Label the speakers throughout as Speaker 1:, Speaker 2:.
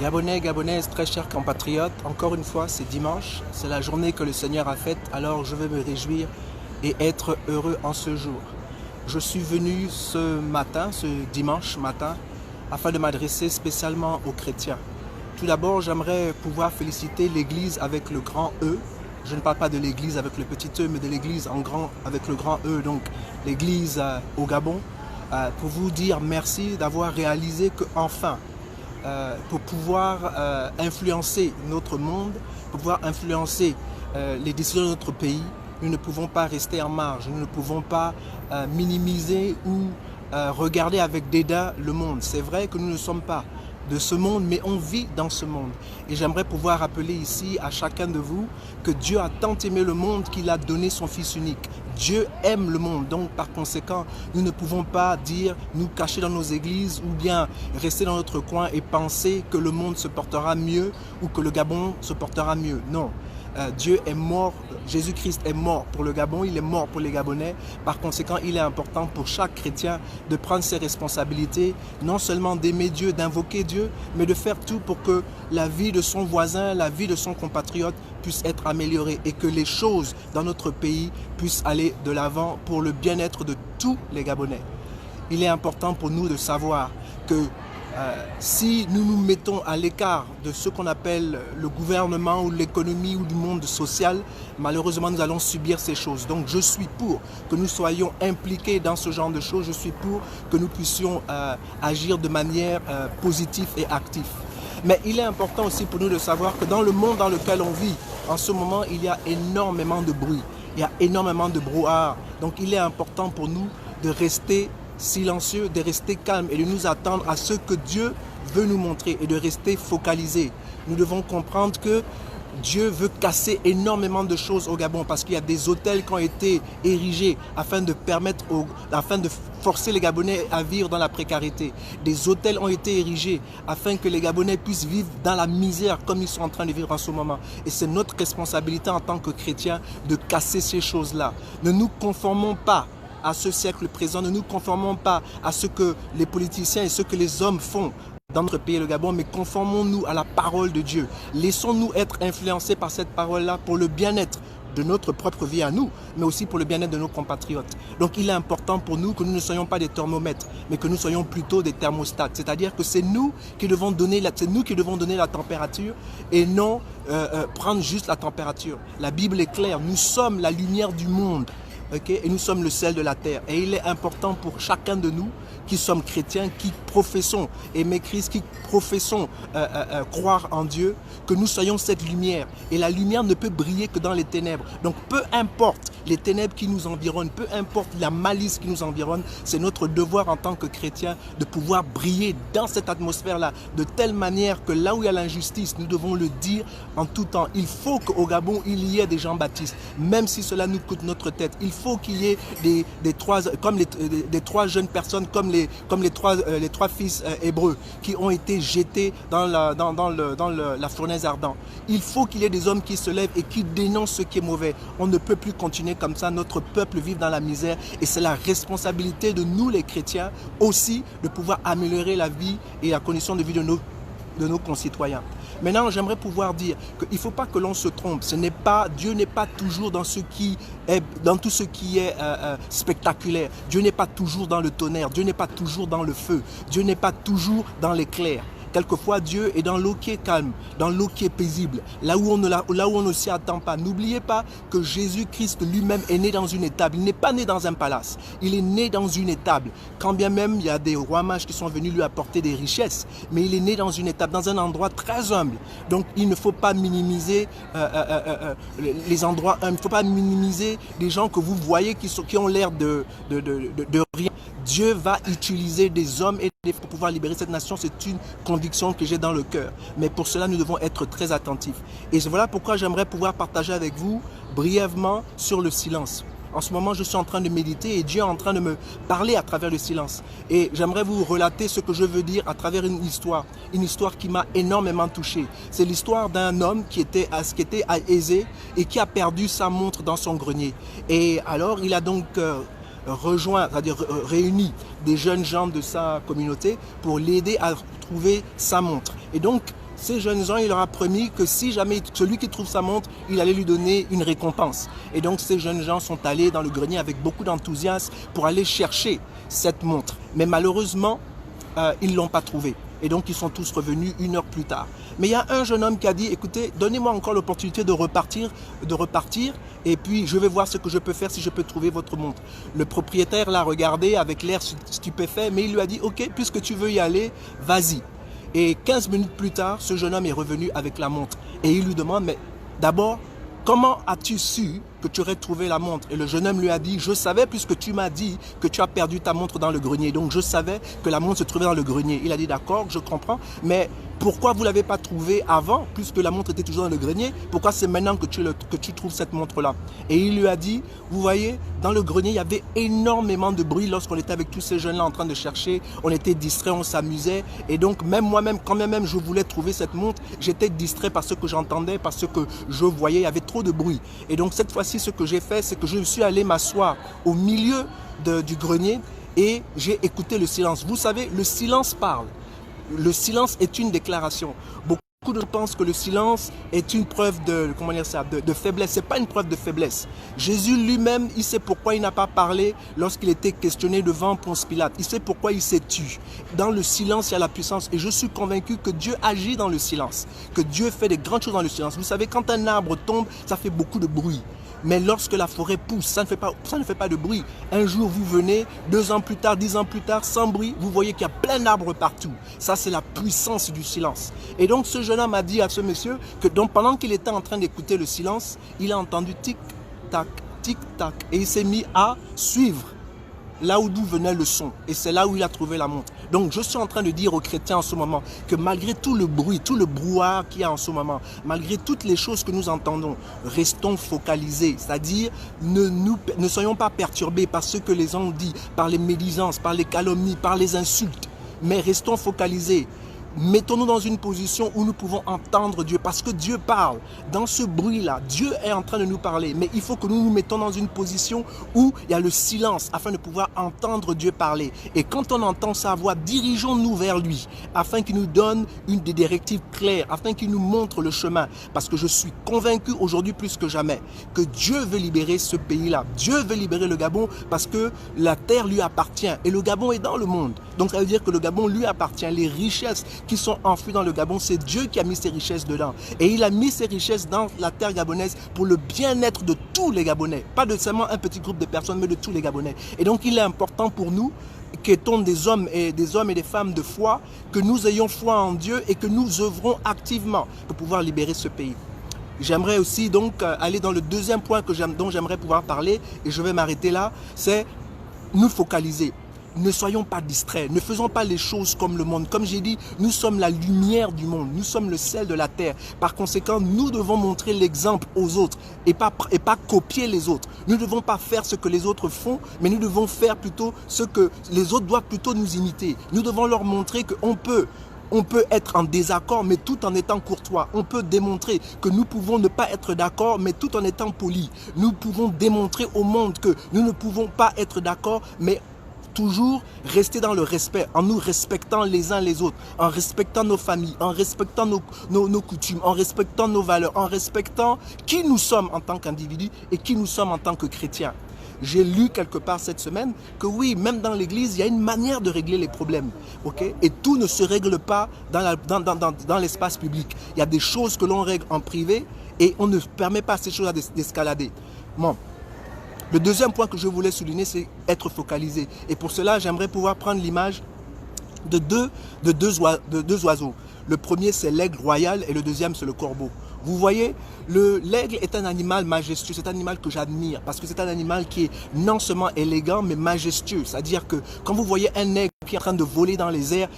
Speaker 1: Gabonais, Gabonaises, très chers compatriotes, encore une fois, c'est dimanche, c'est la journée que le Seigneur a faite, alors je veux me réjouir et être heureux en ce jour. Je suis venu ce matin, ce dimanche matin, afin de m'adresser spécialement aux chrétiens. Tout d'abord, j'aimerais pouvoir féliciter l'Église avec le grand E. Je ne parle pas de l'Église avec le petit E, mais de l'Église en grand avec le grand E, donc l'Église au Gabon, pour vous dire merci d'avoir réalisé qu'enfin, pour pouvoir influencer notre monde, pour pouvoir influencer les décisions de notre pays, nous ne pouvons pas rester en marge, nous ne pouvons pas minimiser ou regarder avec dédain le monde. C'est vrai que nous ne sommes pas de ce monde, mais on vit dans ce monde. Et j'aimerais pouvoir rappeler ici à chacun de vous que Dieu a tant aimé le monde qu'il a donné son Fils unique. Dieu aime le monde, donc par conséquent, nous ne pouvons pas dire, nous cacher dans nos églises ou bien rester dans notre coin et penser que le monde se portera mieux ou que le Gabon se portera mieux. Non. Dieu est mort, Jésus-Christ est mort pour le Gabon, il est mort pour les Gabonais. Par conséquent, il est important pour chaque chrétien de prendre ses responsabilités, non seulement d'aimer Dieu, d'invoquer Dieu, mais de faire tout pour que la vie de son voisin, la vie de son compatriote puisse être améliorée et que les choses dans notre pays puissent aller de l'avant pour le bien-être de tous les Gabonais. Il est important pour nous de savoir que si nous nous mettons à l'écart de ce qu'on appelle le gouvernement ou l'économie ou du monde social, malheureusement nous allons subir ces choses. Donc je suis pour que nous soyons impliqués dans ce genre de choses, je suis pour que nous puissions agir de manière positive et active. Mais il est important aussi pour nous de savoir que dans le monde dans lequel on vit, en ce moment, il y a énormément de bruit, il y a énormément de brouhaha. Donc il est important pour nous de rester silencieux, de rester calme et de nous attendre à ce que Dieu veut nous montrer et de rester focalisés. Nous devons comprendre que Dieu veut casser énormément de choses au Gabon parce qu'il y a des hôtels qui ont été érigés afin de forcer les Gabonais à vivre dans la précarité. Des hôtels ont été érigés afin que les Gabonais puissent vivre dans la misère comme ils sont en train de vivre en ce moment. Et c'est notre responsabilité en tant que chrétiens de casser ces choses-là. Ne nous conformons pas à ce siècle présent, ne nous conformons pas à ce que les politiciens et ce que les hommes font dans notre pays, le Gabon, mais conformons-nous à la parole de Dieu. Laissons-nous être influencés par cette parole-là pour le bien-être de notre propre vie à nous, mais aussi pour le bien-être de nos compatriotes. Donc il est important pour nous que nous ne soyons pas des thermomètres, mais que nous soyons plutôt des thermostats. C'est-à-dire que c'est nous qui devons donner la température et non prendre juste la température. La Bible est claire, nous sommes la lumière du monde. Okay? Et nous sommes le sel de la terre. Et il est important pour chacun de nous qui sommes chrétiens, qui professons aimer Christ, qui professons croire en Dieu, que nous soyons cette lumière. Et la lumière ne peut briller que dans les ténèbres. Donc peu importe les ténèbres qui nous environnent, peu importe la malice qui nous environne, c'est notre devoir en tant que chrétiens de pouvoir briller dans cette atmosphère-là, de telle manière que là où il y a l'injustice, nous devons le dire en tout temps. Il faut qu'au Gabon, il y ait des Jean-Baptiste, même si cela nous coûte notre tête. Il faut qu'il y ait des trois jeunes personnes comme les trois fils hébreux qui ont été jetés dans la fournaise ardente. Il faut qu'il y ait des hommes qui se lèvent et qui dénoncent ce qui est mauvais. On ne peut plus continuer comme ça. Notre peuple vit dans la misère et c'est la responsabilité de nous les chrétiens aussi de pouvoir améliorer la vie et la condition de vie de nos concitoyens. Maintenant, j'aimerais pouvoir dire qu'il ne faut pas que l'on se trompe. Dieu n'est pas toujours dans tout ce qui est spectaculaire. Dieu n'est pas toujours dans le tonnerre. Dieu n'est pas toujours dans le feu. Dieu n'est pas toujours dans l'éclair. Quelquefois, Dieu est dans l'eau qui est calme, dans l'eau qui est paisible, là où on ne s'y attend pas. N'oubliez pas que Jésus-Christ lui-même est né dans une étable. Il n'est pas né dans un palace, il est né dans une étable. Quand bien même il y a des rois mages qui sont venus lui apporter des richesses, mais il est né dans une étable, dans un endroit très humble. Donc il ne faut pas minimiser les endroits humbles, il ne faut pas minimiser les gens que vous voyez qui ont l'air de rien. Dieu va utiliser des hommes et des femmes pour pouvoir libérer cette nation. C'est une conviction que j'ai dans le cœur. Mais pour cela, nous devons être très attentifs. Et voilà pourquoi j'aimerais pouvoir partager avec vous brièvement sur le silence. En ce moment, je suis en train de méditer et Dieu est en train de me parler à travers le silence. Et j'aimerais vous relater ce que je veux dire à travers une histoire qui m'a énormément touché. C'est l'histoire d'un homme qui était aisé et qui a perdu sa montre dans son grenier. Et alors, il a donc rejoint, c'est-à-dire réuni des jeunes gens de sa communauté pour l'aider à trouver sa montre. Et donc, ces jeunes gens, il leur a promis que si jamais celui qui trouve sa montre, il allait lui donner une récompense. Et donc ces jeunes gens sont allés dans le grenier avec beaucoup d'enthousiasme pour aller chercher cette montre. Mais malheureusement, ils ne l'ont pas trouvée. Et donc ils sont tous revenus 1 heure plus tard. Mais il y a un jeune homme qui a dit, écoutez, donnez-moi encore l'opportunité de repartir, et puis je vais voir ce que je peux faire si je peux trouver votre montre. Le propriétaire l'a regardé avec l'air stupéfait, mais il lui a dit, ok, puisque tu veux y aller, vas-y. Et 15 minutes plus tard, ce jeune homme est revenu avec la montre. Et il lui demande, mais d'abord, comment as-tu su que tu aurais trouvé la montre? Et le jeune homme lui a dit, je savais puisque tu m'as dit que tu as perdu ta montre dans le grenier. Donc je savais que la montre se trouvait dans le grenier. Il a dit, d'accord, je comprends, mais pourquoi vous ne l'avez pas trouvée avant, puisque la montre était toujours dans le grenier? Pourquoi c'est maintenant que tu trouves cette montre-là? Et il lui a dit, vous voyez, dans le grenier, il y avait énormément de bruit lorsqu'on était avec tous ces jeunes-là en train de chercher. On était distraits, on s'amusait. Et donc même moi-même, quand même je voulais trouver cette montre, j'étais distrait par ce que j'entendais, par ce que je voyais. Il y avait trop de bruit. Et donc cette fois-ci, ce que j'ai fait, c'est que je suis allé m'asseoir au milieu du grenier et j'ai écouté le silence. Vous savez, le silence parle. Le silence est une déclaration. Beaucoup de gens pensent que le silence est une preuve de, comment dire ça, de faiblesse. Ce n'est pas une preuve de faiblesse. Jésus lui-même, il sait pourquoi il n'a pas parlé lorsqu'il était questionné devant Ponce Pilate. Il sait pourquoi il s'est tu. Dans le silence, il y a la puissance. Et je suis convaincu que Dieu agit dans le silence. Que Dieu fait des grandes choses dans le silence. Vous savez, quand un arbre tombe, ça fait beaucoup de bruit. Mais lorsque la forêt pousse, ça ne fait pas de bruit. Un jour, vous venez, 2 ans plus tard, 10 ans plus tard, sans bruit, vous voyez qu'il y a plein d'arbres partout. Ça, c'est la puissance du silence. Et donc, ce jeune homme a dit à ce monsieur que donc, pendant qu'il était en train d'écouter le silence, il a entendu tic-tac, tic-tac. Et il s'est mis à suivre là d'où venait le son. Et c'est là où il a trouvé la montre. Donc je suis en train de dire aux chrétiens en ce moment que malgré tout le bruit, tout le brouhaha qu'il y a en ce moment, malgré toutes les choses que nous entendons, restons focalisés. C'est-à-dire ne soyons pas perturbés par ce que les gens ont dit, par les médisances, par les calomnies, par les insultes. Mais restons focalisés. Mettons-nous dans une position où nous pouvons entendre Dieu, parce que Dieu parle. Dans ce bruit-là, Dieu est en train de nous parler, mais il faut que nous nous mettons dans une position où il y a le silence, afin de pouvoir entendre Dieu parler. Et quand on entend sa voix, dirigeons-nous vers lui, afin qu'il nous donne des directives claires, afin qu'il nous montre le chemin. Parce que je suis convaincu aujourd'hui plus que jamais, que Dieu veut libérer ce pays-là. Dieu veut libérer le Gabon, parce que la terre lui appartient, et le Gabon est dans le monde. Donc ça veut dire que le Gabon lui appartient. Les richesses qui sont enfouis dans le Gabon, c'est Dieu qui a mis ses richesses dedans. Et il a mis ses richesses dans la terre gabonaise pour le bien-être de tous les Gabonais. Pas de seulement un petit groupe de personnes, mais de tous les Gabonais. Et donc il est important pour nous, qui étant des hommes et des femmes de foi, que nous ayons foi en Dieu et que nous œuvrons activement pour pouvoir libérer ce pays. J'aimerais aussi donc aller dans le deuxième point dont j'aimerais pouvoir parler, et je vais m'arrêter là, c'est nous focaliser. Ne soyons pas distraits, ne faisons pas les choses comme le monde. Comme j'ai dit, nous sommes la lumière du monde, nous sommes le sel de la terre. Par conséquent, nous devons montrer l'exemple aux autres et pas copier les autres. Nous ne devons pas faire ce que les autres font, mais nous devons faire plutôt ce que les autres doivent plutôt nous imiter. Nous devons leur montrer qu'on peut être en désaccord, mais tout en étant courtois. On peut démontrer que nous pouvons ne pas être d'accord, mais tout en étant polis. Nous pouvons démontrer au monde que nous ne pouvons pas être d'accord, mais toujours rester dans le respect, en nous respectant les uns les autres, en respectant nos familles, en respectant nos coutumes, en respectant nos valeurs, en respectant qui nous sommes en tant qu'individus et qui nous sommes en tant que chrétiens. J'ai lu quelque part cette semaine que oui, même dans l'église, il y a une manière de régler les problèmes. Okay? Et tout ne se règle pas dans l'espace public. Il y a des choses que l'on règle en privé et on ne permet pas à ces choses d'escalader. Bon. Le deuxième point que je voulais souligner, c'est être focalisé. Et pour cela, j'aimerais pouvoir prendre l'image de deux oiseaux. Le premier, c'est l'aigle royal et le deuxième, c'est le corbeau. Vous voyez, l'aigle est un animal majestueux, c'est un animal que j'admire parce que c'est un animal qui est non seulement élégant, mais majestueux. C'est-à-dire que quand vous voyez un aigle qui est en train de voler dans les airs,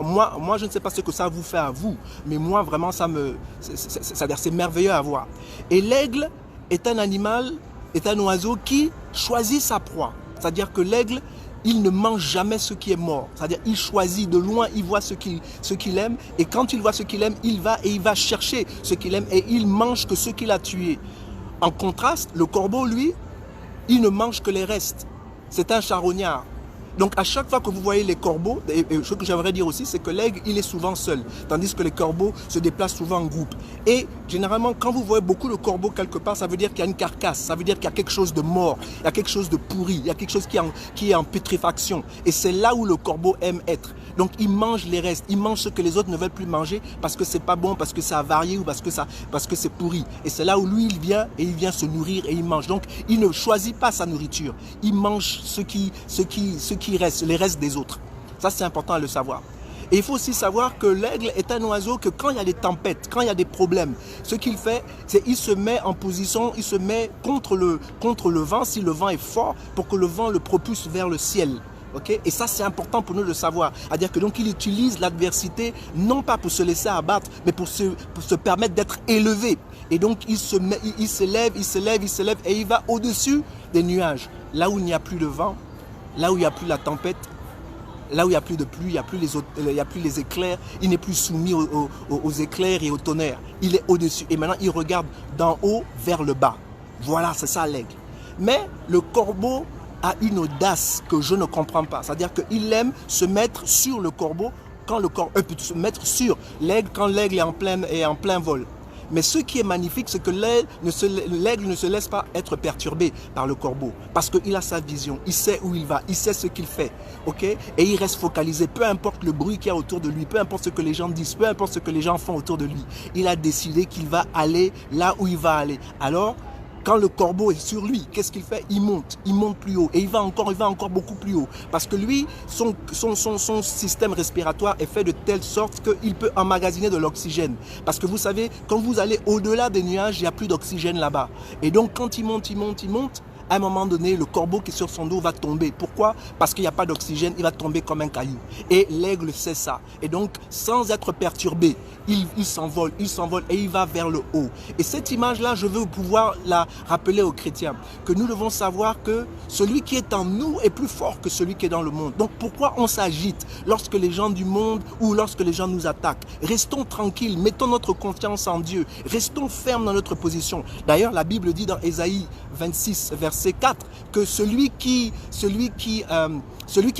Speaker 1: moi, je ne sais pas ce que ça vous fait à vous, mais moi, vraiment, c'est merveilleux à voir. Et l'aigle est un animal, est un oiseau qui choisit sa proie. C'est-à-dire que l'aigle, il ne mange jamais ce qui est mort. C'est-à-dire il choisit de loin, il voit ce qu'il aime. Et quand il voit ce qu'il aime, il va chercher ce qu'il aime et il mange que ce qu'il a tué. En contraste, le corbeau, lui, il ne mange que les restes. C'est un charognard. Donc à chaque fois que vous voyez les corbeaux, et ce que j'aimerais dire aussi, c'est que l'aigle, il est souvent seul, tandis que les corbeaux se déplacent souvent en groupe. Et généralement, quand vous voyez beaucoup de corbeaux quelque part, ça veut dire qu'il y a une carcasse, ça veut dire qu'il y a quelque chose de mort, il y a quelque chose de pourri, il y a quelque chose qui est en pétrifaction. Et c'est là où le corbeau aime être. Donc il mange les restes, il mange ce que les autres ne veulent plus manger parce que c'est pas bon, parce que ça a varié ou parce que c'est pourri. Et c'est là où lui il vient et il vient se nourrir et il mange. Donc il ne choisit pas sa nourriture, il mange ce qui reste, les restes des autres. Ça c'est important à le savoir. Et il faut aussi savoir que l'aigle est un oiseau que quand il y a des tempêtes, quand il y a des problèmes, ce qu'il fait, c'est qu'il se met en position, il se met contre le vent, si le vent est fort, pour que le vent le propulse vers le ciel. Okay? Et ça, c'est important pour nous de savoir. C'est-à-dire que donc il utilise l'adversité, non pas pour se laisser abattre, mais pour se permettre d'être élevé. Et donc, il s'élève et il va au-dessus des nuages. Là où il n'y a plus de vent, là où il n'y a plus la tempête, là où il n'y a plus de pluie, il n'y a plus les éclairs, il n'est plus soumis aux éclairs et au tonnerre. Il est au-dessus. Et maintenant, il regarde d'en haut vers le bas. Voilà, c'est ça l'aigle. Mais le corbeau a une audace que je ne comprends pas. C'est-à-dire qu'il aime se mettre sur le corbeau, se mettre sur l'aigle quand l'aigle est en plein vol. Mais ce qui est magnifique, c'est que l'aigle ne se laisse pas être perturbé par le corbeau. Parce qu'il a sa vision, il sait où il va, il sait ce qu'il fait. Okay? Et il reste focalisé, peu importe le bruit qu'il y a autour de lui, peu importe ce que les gens disent, peu importe ce que les gens font autour de lui. Il a décidé qu'il va aller là où il va aller. Alors, quand le corbeau est sur lui, qu'est-ce qu'il fait? Il monte plus haut et il va encore beaucoup plus haut. Parce que lui, son système respiratoire est fait de telle sorte qu'il peut emmagasiner de l'oxygène. Parce que vous savez, quand vous allez au-delà des nuages, il n'y a plus d'oxygène là-bas. Et donc quand il monte, à un moment donné, le corbeau qui est sur son dos va tomber. Pourquoi? Parce qu'il n'y a pas d'oxygène, il va tomber comme un caillou. Et l'aigle sait ça. Et donc, sans être perturbé, il s'envole et il va vers le haut. Et cette image-là, je veux pouvoir la rappeler aux chrétiens, que nous devons savoir que celui qui est en nous est plus fort que celui qui est dans le monde. Donc, pourquoi on s'agite lorsque les gens du monde ou lorsque les gens nous attaquent? Restons tranquilles, mettons notre confiance en Dieu, restons fermes dans notre position. D'ailleurs, la Bible dit dans Ésaïe 26, verset 4, que celui qui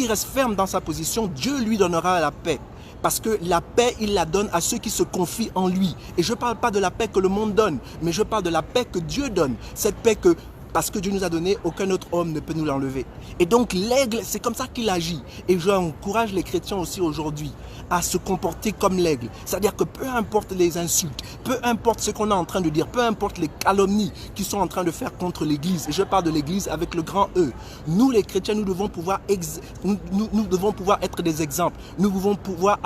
Speaker 1: reste ferme dans sa position, Dieu lui donnera la paix. Parce que la paix, il la donne à ceux qui se confient en lui. Et je ne parle pas de la paix que le monde donne, mais je parle de la paix que Dieu donne. Cette paix que, parce que Dieu nous a donné, aucun autre homme ne peut nous l'enlever. Et donc l'aigle, c'est comme ça qu'il agit. Et j'encourage les chrétiens aussi aujourd'hui à se comporter comme l'aigle. C'est-à-dire que peu importe les insultes, peu importe ce qu'on est en train de dire, peu importe les calomnies qu'ils sont en train de faire contre l'Église, et je parle de l'Église avec le grand E, nous les chrétiens, nous devons pouvoir être des exemples. Nous devons pouvoir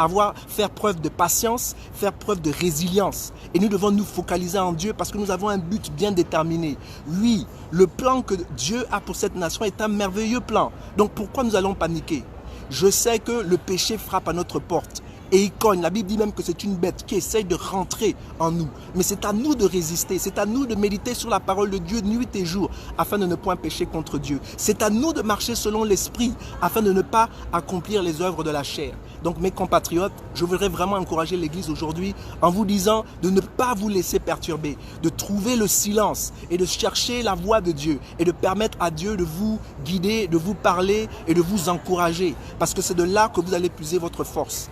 Speaker 1: faire preuve de patience, faire preuve de résilience. Et nous devons nous focaliser en Dieu parce que nous avons un but bien déterminé. Oui, le plan que Dieu a pour cette nation est un merveilleux plan. Donc pourquoi nous allons paniquer? Je sais que le péché frappe à notre porte et il cogne. La Bible dit même que c'est une bête qui essaye de rentrer en nous. Mais c'est à nous de résister, c'est à nous de méditer sur la parole de Dieu nuit et jour afin de ne point pécher contre Dieu. C'est à nous de marcher selon l'esprit afin de ne pas accomplir les œuvres de la chair. Donc mes compatriotes, je voudrais vraiment encourager l'Église aujourd'hui en vous disant de ne pas vous laisser perturber, de trouver le silence et de chercher la voix de Dieu et de permettre à Dieu de vous guider, de vous parler et de vous encourager. Parce que c'est de là que vous allez puiser votre force.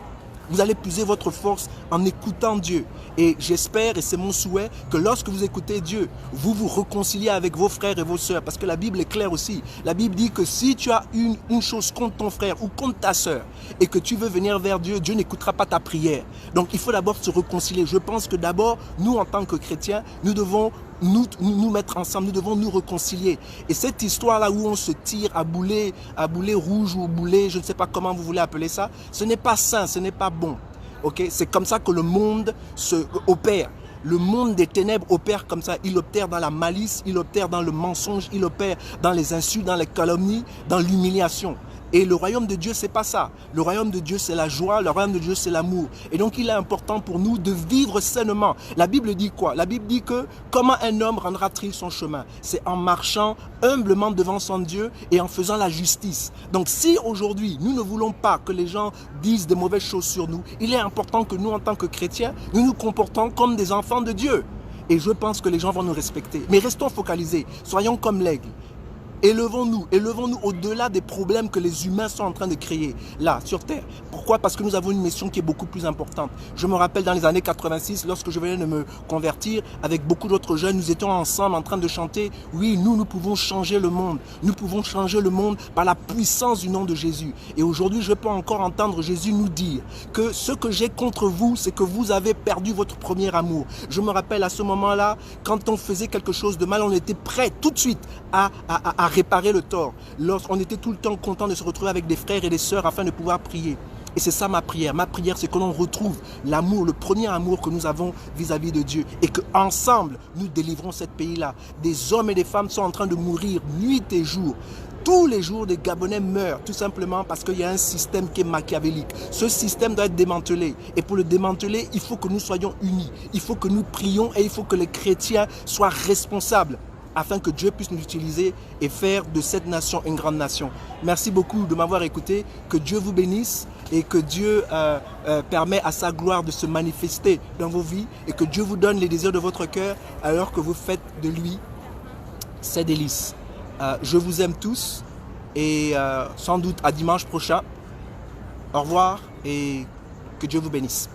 Speaker 1: Vous allez puiser votre force en écoutant Dieu. Et j'espère, et c'est mon souhait, que lorsque vous écoutez Dieu, vous vous réconciliez avec vos frères et vos sœurs. Parce que la Bible est claire aussi. La Bible dit que si tu as une chose contre ton frère ou contre ta sœur et que tu veux venir vers Dieu, Dieu n'écoutera pas ta prière. Donc il faut d'abord se réconcilier. Je pense que d'abord, nous en tant que chrétiens, nous devons nous mettre ensemble, nous devons nous réconcilier. Et cette histoire-là où on se tire à boulet rouge ou boulet, je ne sais pas comment vous voulez appeler ça, ce n'est pas sain, ce n'est pas bon. Okay? C'est comme ça que le monde opère. Le monde des ténèbres opère comme ça. Il opère dans la malice, il opère dans le mensonge, il opère dans les insultes, dans les calomnies, dans l'humiliation. Et le royaume de Dieu, c'est pas ça. Le royaume de Dieu, c'est la joie. Le royaume de Dieu, c'est l'amour. Et donc, il est important pour nous de vivre sainement. La Bible dit quoi? La Bible dit que comment un homme rendra-t-il son chemin? C'est en marchant humblement devant son Dieu et en faisant la justice. Donc, si aujourd'hui, nous ne voulons pas que les gens disent de mauvaises choses sur nous, il est important que nous, en tant que chrétiens, nous nous comportons comme des enfants de Dieu. Et je pense que les gens vont nous respecter. Mais restons focalisés. Soyons comme l'aigle. Élevons-nous au-delà des problèmes que les humains sont en train de créer, là, sur Terre. Pourquoi? Parce que nous avons une mission qui est beaucoup plus importante. Je me rappelle dans les années 86, lorsque je venais de me convertir, avec beaucoup d'autres jeunes, nous étions ensemble en train de chanter, oui, nous pouvons changer le monde. Nous pouvons changer le monde par la puissance du nom de Jésus. Et aujourd'hui, je peux encore entendre Jésus nous dire que ce que j'ai contre vous, c'est que vous avez perdu votre premier amour. Je me rappelle à ce moment-là, quand on faisait quelque chose de mal, on était prêt tout de suite à réparer le tort. Lorsqu'on était tout le temps content de se retrouver avec des frères et des sœurs afin de pouvoir prier. Et c'est ça ma prière. Ma prière, c'est que l'on retrouve l'amour, le premier amour que nous avons vis-à-vis de Dieu. Et qu'ensemble, nous délivrons ce pays-là. Des hommes et des femmes sont en train de mourir nuit et jour. Tous les jours, des Gabonais meurent tout simplement parce qu'il y a un système qui est machiavélique. Ce système doit être démantelé. Et pour le démanteler, il faut que nous soyons unis. Il faut que nous prions et il faut que les chrétiens soient responsables, afin que Dieu puisse nous utiliser et faire de cette nation une grande nation. Merci beaucoup de m'avoir écouté. Que Dieu vous bénisse et que Dieu permet à sa gloire de se manifester dans vos vies et que Dieu vous donne les désirs de votre cœur alors que vous faites de lui ses délices. Je vous aime tous et sans doute à dimanche prochain. Au revoir et que Dieu vous bénisse.